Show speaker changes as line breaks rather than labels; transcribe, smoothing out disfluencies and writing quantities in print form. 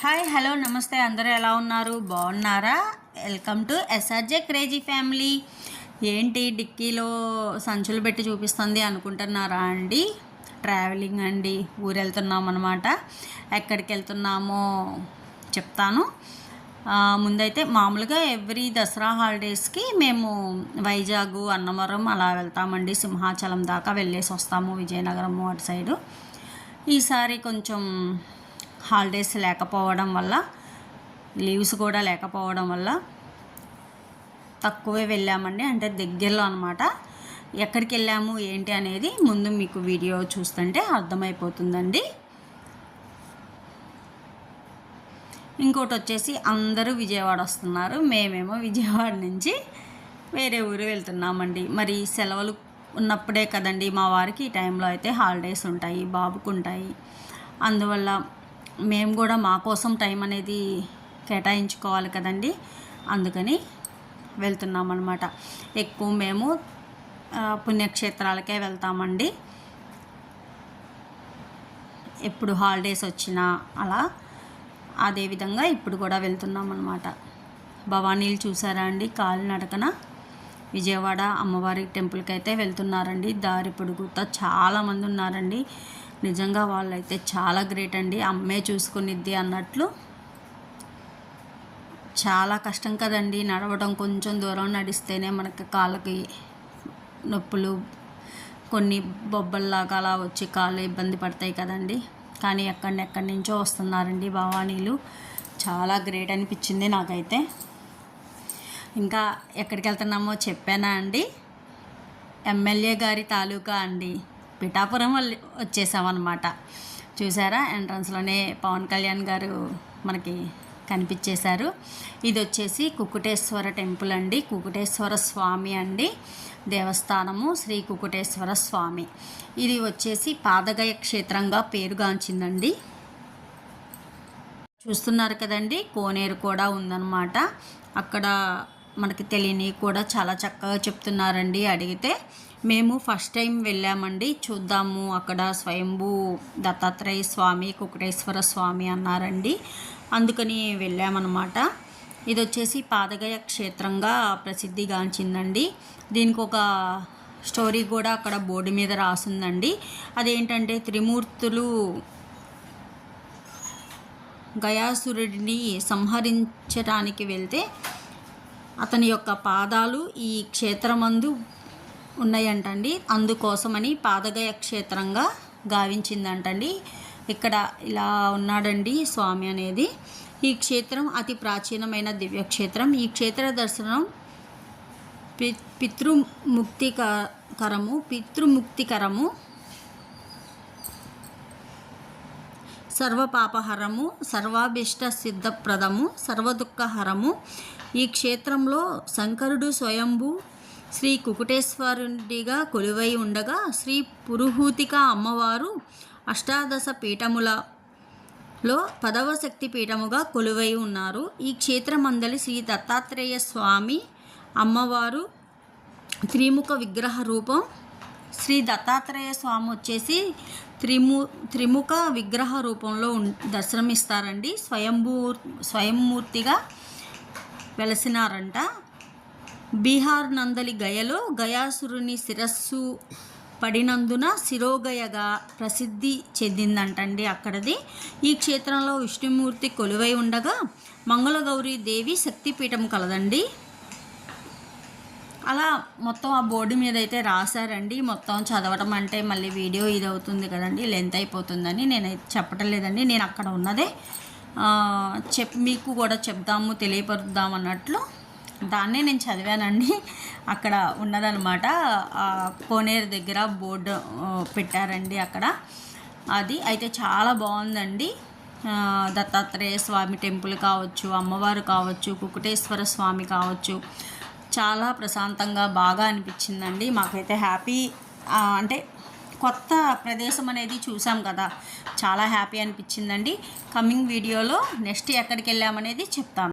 Hi hello నమస్తే, అందరూ ఎలా ఉన్నారు? బాగున్నారా? Welcome to SRJ crazy family. ఏంటి డిక్కీలో సంచులు పెట్టి చూపిస్తుంది అనుకుంటున్నారా అండి? ట్రావెలింగ్ అండి, ఊరు వెళ్తున్నాం అనమాట. ఎక్కడికి వెళ్తున్నామో చెప్తాను. ముందైతే మామూలుగా ఎవ్రీ దసరా హాలిడేస్కి మేము వైజాగ్, అన్నవరం అలా వెళ్తామండి. సింహాచలం దాకా వెళ్ళేసి వస్తాము, విజయనగరం అటు సైడు. ఈసారి కొంచెం హాలిడేస్ లేకపోవడం వల్ల, లీవ్స్ కూడా లేకపోవడం వల్ల తక్కువే వెళ్ళామండి. అంటే దగ్గరలో అనమాట. ఎక్కడికి వెళ్ళాము ఏంటి అనేది ముందు మీకు వీడియో చూస్తుంటే అర్థమైపోతుందండి. ఇంకోటి వచ్చేసి అందరూ విజయవాడ వస్తున్నారు, మేమేమో విజయవాడ నుంచి వేరే ఊరు వెళ్తున్నామండి. మరి సెలవులు ఉన్నప్పుడే కదండి మా వారికి ఈ టైంలో అయితే హాలిడేస్ ఉంటాయి, బాబుకు ఉంటాయి. అందువల్ల మేము కూడా మా కోసం టైం అనేది కేటాయించుకోవాలి కదండి. అందుకని వెళ్తున్నామన్నమాట. ఎక్కువ మేము పుణ్యక్షేత్రాలకే వెళ్తామండి. ఎప్పుడు హాలిడేస్ వచ్చినా అలా అదేవిధంగా ఇప్పుడు కూడా వెళ్తున్నామన్నమాట. భవానీలు చూసారా అండి? కాలినడకన విజయవాడ అమ్మవారి టెంపుల్కి అయితే వెళ్తున్నారండి. దారి పొడుగుతా చాలామంది ఉన్నారండి. నిజంగా వాళ్ళైతే చాలా గ్రేట్ అండి. అమ్మే చూసుకునిద్ది అన్నట్లు. చాలా కష్టం కదండి నడవడం. కొంచెం దూరం నడిస్తేనే మనకి కాళ్ళకి నొప్పులు, కొన్ని బొబ్బల్లాగా అలా వచ్చి కాళ్ళు ఇబ్బంది పడతాయి కదండి. కానీ ఎక్కడి నుంచో వస్తున్నారండి భవానీలు. చాలా గ్రేట్ అనిపించింది నాకైతే. ఇంకా ఎక్కడికి వెళ్తున్నామో చెప్పానా అండి? ఎమ్మెల్యే గారి తాలూకా అండి, పిఠాపురం వచ్చేసామన్నమాట. చూసారా, ఎంట్రన్స్లోనే పవన్ కళ్యాణ్ గారు మనకి కనిపించేశారు. ఇది వచ్చేసి కుకుటేశ్వర టెంపుల్ అండి, కుకుటేశ్వర స్వామి అండి దేవస్థానము, శ్రీ కుకుటేశ్వర స్వామి. ఇది వచ్చేసి పాదగయ క్షేత్రంగా పేరుగాంచిందండి. చూస్తున్నారు కదండి, కోనేరు కూడా ఉందన్నమాట. అక్కడ మనకి తెలియని కూడా చాలా చక్కగా చెప్తున్నారండి. అడిగితే మేము ఫస్ట్ టైం వెళ్ళామండి, చూద్దాము అక్కడ స్వయంభూ దత్తాత్రేయ స్వామి, కుకుటేశ్వర స్వామి అన్నారండి. అందుకని వెళ్ళామన్నమాట. ఇది వచ్చేసి పాదగయ క్షేత్రంగా ప్రసిద్ధిగాంచిందండి. దీనికి ఒక స్టోరీ కూడా అక్కడ బోర్డు మీద రాసిందండి. అదేంటంటే, త్రిమూర్తులు గయాసురుడిని సంహరించడానికి వెళ్తే అతని యొక్క పాదాలు ఈ క్షేత్రమందు ఉన్నాయంటండి. అందుకోసమని పాదగయ క్షేత్రంగా గావించిందంటండి. ఇక్కడ ఇలా ఉన్నాడండి స్వామి అనేది. ఈ క్షేత్రం అతి ప్రాచీనమైన దివ్యక్షేత్రం. ఈ క్షేత్ర దర్శనం పితృముక్తికరము, సర్వపాపహరము, సర్వాభిష్ట సిద్ధప్రదము, సర్వదుఃఖహరము. ఈ క్షేత్రంలో శంకరుడు స్వయంభూ శ్రీ కుకుటేశ్వరుడిగా కొలువై ఉండగా, శ్రీ పురుహూతిక అమ్మవారు అష్టాదశ పీఠములలో 10వ శక్తి పీఠముగా కొలువై ఉన్నారు. ఈ క్షేత్రమందలి శ్రీ దత్తాత్రేయ స్వామి అమ్మవారు త్రిముఖ విగ్రహ రూపం. శ్రీ దత్తాత్రేయ స్వామి వచ్చేసి త్రిముఖ విగ్రహ రూపంలో దర్శనమిస్తారండి. స్వయంమూర్తిగా వెలసినారంట. బీహార్ నందలి గయలో గయాసురుని శిరస్సు పడినందున శిరోగయగా ప్రసిద్ధి చెందిందంటండి అక్కడది. ఈ క్షేత్రంలో విష్ణుమూర్తి కొలువై ఉండగా మంగళగౌరీ దేవి శక్తిపీఠం కలదండి. అలా మొత్తం ఆ బోర్డు మీద అయితే రాశారండి. మొత్తం చదవటం అంటే మళ్ళీ వీడియో ఇది అవుతుంది కదండి, లెంత్ అయిపోతుందని నేనైతే చెప్పటం లేదండి. నేను అక్కడ ఉన్నదే మీకు కూడా చెప్దాము, తెలియపరుద్దాం అన్నట్లు దాన్నే నేను చదివానండి. అక్కడ ఉన్నదనమాట, కోనేరు దగ్గర బోర్డు పెట్టారండి అక్కడ. అది అయితే చాలా బాగుందండి. దత్తాత్రేయ స్వామి టెంపుల్ కావచ్చు, అమ్మవారు కావచ్చు, కుకుటేశ్వర స్వామి కావచ్చు, చాలా ప్రశాంతంగా బాగా అనిపించిందండి. మాకైతే హ్యాపీ. అంటే కొత్త ప్రదేశం అనేది చూసాం కదా, చాలా హ్యాపీ అనిపించిందండి. కమింగ్ వీడియోలో నెక్స్ట్ ఎక్కడికి వెళ్ళామనేది చెప్తాను.